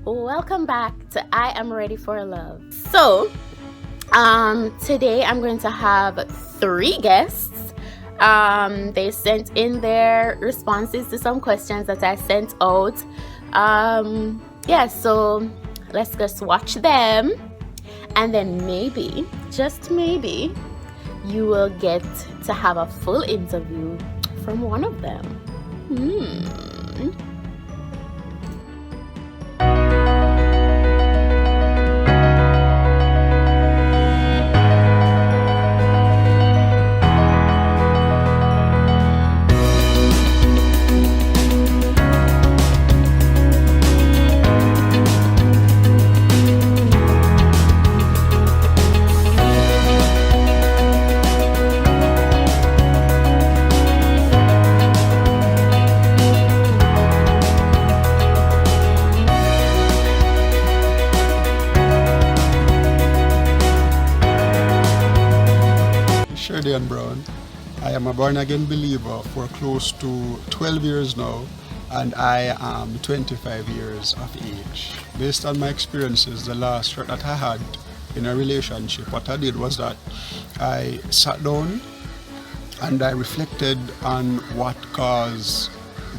Welcome back to I Am Ready for Love. So, today I'm going to have 3 guests. They sent in their responses to some questions that I sent out. So let's just watch them, and then maybe, just maybe, you will get to have a full interview from one of them. Brown. I am a born-again believer for close to 12 years now, and I am 25 years of age. Based on my experiences, the last hurt that I had in a relationship, what I did was that I sat down and I reflected on what caused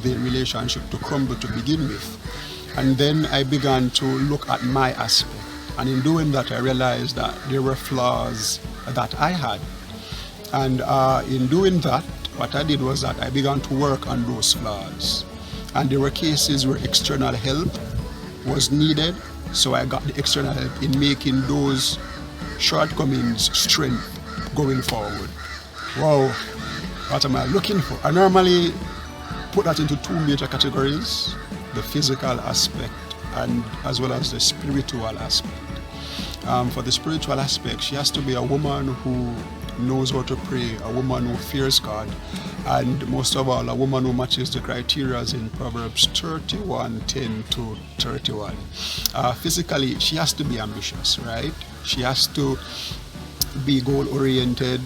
the relationship to crumble to begin with. And then I began to look at my aspect. And in doing that, I realized that there were flaws that I had. And in doing that, what I did was that I began to work on those flaws. And there were cases where external help was needed, so I got the external help in making those shortcomings strength going forward. Wow, what am I looking for? I normally put that into 2 major categories: the physical aspect and as well as the spiritual aspect. For the spiritual aspect, she has to be a woman who knows how to pray, a woman who fears God, and most of all, a woman who matches the criteria in Proverbs 31:10 to 31. Physically, she has to be ambitious, right? She has to be goal-oriented.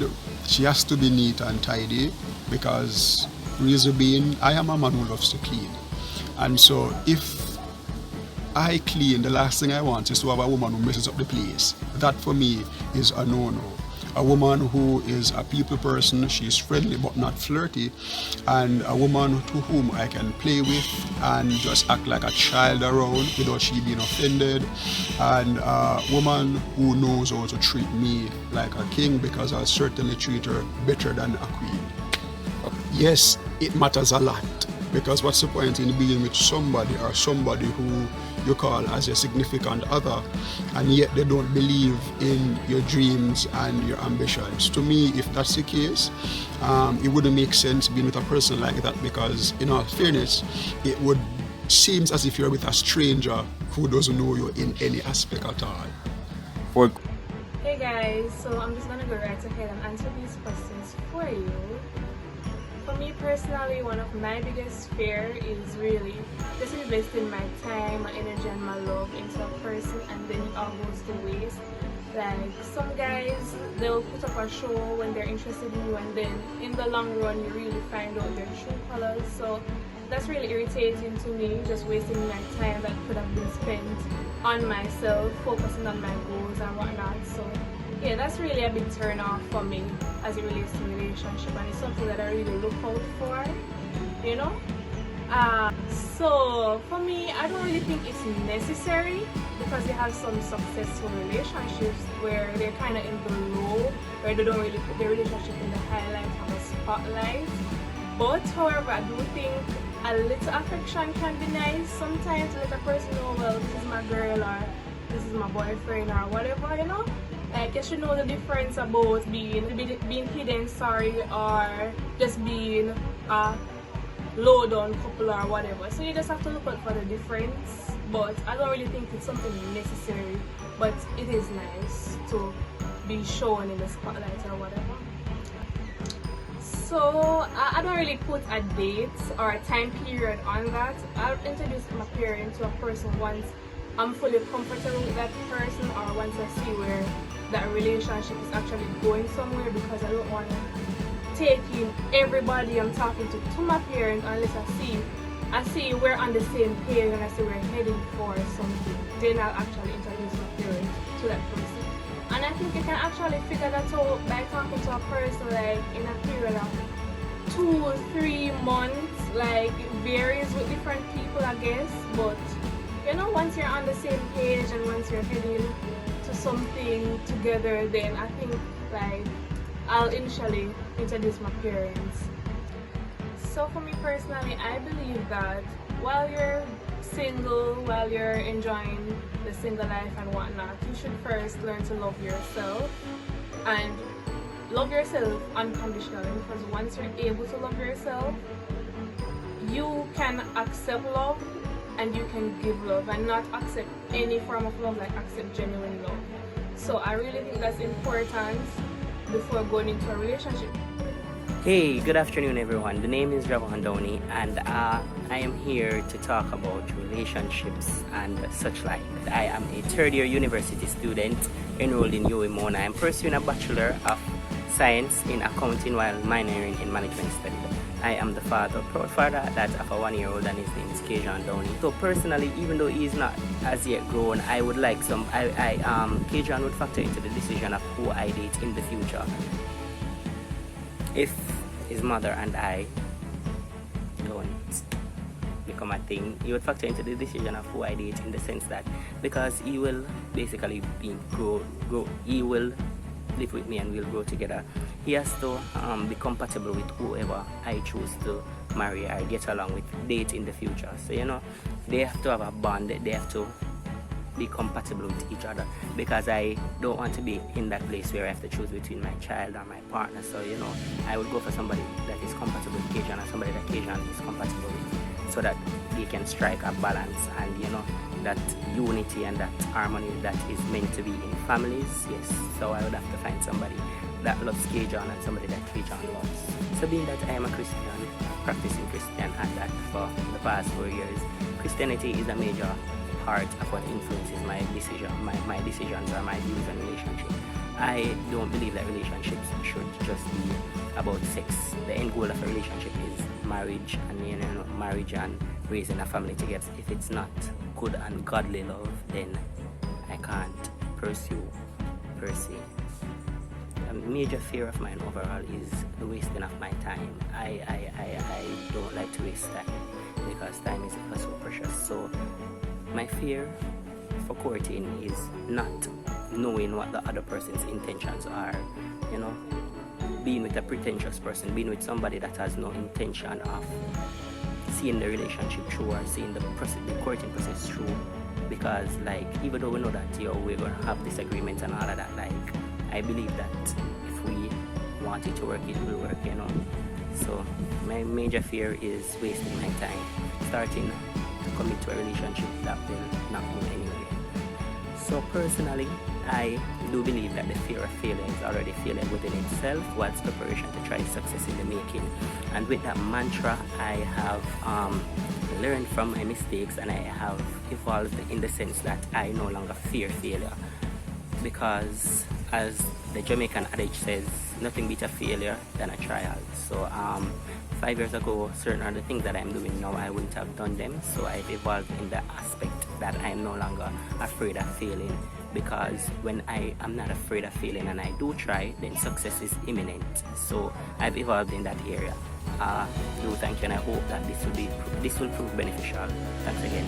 She has to be neat and tidy, because reason being, I am a man who loves to clean. And so if I clean, the last thing I want is to have a woman who messes up the place. That for me is a no-no. A woman who is a people person, she's friendly but not flirty, and a woman to whom I can play with and just act like a child around without she being offended, and a woman who knows how to treat me like a king, because I'll certainly treat her better than a queen. Yes, it matters a lot, because what's the point in being with somebody or somebody who you call as your significant other, and yet they don't believe in your dreams and your ambitions? To me, if that's the case, it wouldn't make sense being with a person like that, because in all fairness, it would seem as if you're with a stranger who doesn't know you in any aspect at all. Hey guys, so I'm just gonna go right ahead and answer these questions for you. For me personally, one of my biggest fear is really just investing my time, my energy, and my love into a person, and then it all goes to waste. Like, some guys, they'll put up a show when they're interested in you, and then in the long run you really find out their true colors. So that's really irritating to me, just wasting my time that could have been spent on myself, focusing on my goals and whatnot. So yeah, that's really a big turn off for me as it relates to relationship, and it's something that I really look out for, you know. So for me, I don't really think it's necessary, because they have some successful relationships where they're kind of in the low, where they don't really put their relationship in the highlight or the spotlight. But however, I do think a little affection can be nice sometimes, to let a person know, well, this is my girl, or this is my boyfriend, or whatever, you know. Like, you should know the difference about being hidden sorry, or just being a low down couple or whatever. So you just have to look out for the difference. But I don't really think it's something necessary, but it is nice to be shown in the spotlight or whatever. So I don't really put a date or a time period on that. I'll introduce my parent to a person once I'm fully comfortable with that person, or once I see where that relationship is actually going somewhere, because I don't want to take in everybody I'm talking to my parents unless I see I see we're on the same page and I see we're heading for something, then I'll actually introduce my parents to that person. And I think you can actually figure that out by talking to a person like in a period of 2-3 months. Like it varies with different people, I guess, but you know, once you're on the same page and once you're heading to something together, then I think like I'll initially introduce my parents. So for me personally, I believe that while you're single, while you're enjoying the single life and whatnot, you should first learn to love yourself and love yourself unconditionally, because once you're able to love yourself, you can accept love and you can give love, and not accept any form of love, like accept genuine love. So I really think that's important before going into a relationship. Hey, good afternoon everyone. The name is Downey and I am here to talk about relationships and such like. I am a third year university student enrolled in UWI Mona. I am pursuing a Bachelor of Science in Accounting while minoring in Management Studies. I am the father, proud father that of a 1-year-old, and his name is Kajan Downey. So personally, even though he is not as yet grown, I would like Kajan would factor into the decision of who I date in the future. If his mother and I don't become a thing, he would factor into the decision of who I date, in the sense that because he will basically he will live with me and we'll grow together. He has to be compatible with whoever I choose to marry or get along with, date in the future. So you know, they have to have a bond, they have to be compatible with each other, because I don't want to be in that place where I have to choose between my child or my partner. So you know, I would go for somebody that is compatible with Kajan and somebody that Kajan is compatible with, so that they can strike a balance and you know, that unity and that harmony that is meant to be in families. Yes, so I would have to find somebody that loves Kajan and somebody that Kajan loves. So being that I am a Christian, practicing Christian, and that for the past 4 years, Christianity is a major part of what influences my decisions or my views on relationships. I don't believe that relationships should just be about sex. The end goal of a relationship is marriage, and you know, marriage and raising a family together. If it's not good and godly love, then I can't pursue per se. A major fear of mine overall is the wasting of my time. I don't like to waste time, because time is ever so precious. So my fear for courting is not knowing what the other person's intentions are. You know, being with a pretentious person, being with somebody that has no intention of seeing the relationship through or seeing the courting process through. Because like, even though we know that we're gonna have disagreements and all of that, like I believe that if we want it to work, it will work, you know. So my major fear is wasting my time, starting to commit to a relationship that will not go anywhere. So personally, I do believe that the fear of failure is already failing within itself, what's preparation to try success in the making. And with that mantra, I have learned from my mistakes, and I have evolved in the sense that I no longer fear failure. Because as the Jamaican adage says, nothing beats a failure than a trial. So 5 years ago, certain other things that I'm doing now, I wouldn't have done them. So I've evolved in the aspect that I'm no longer afraid of failing, because when I am not afraid of failing and I do try, then success is imminent. So I've evolved in that area. Thank you, and I hope that this will prove beneficial. Thanks again.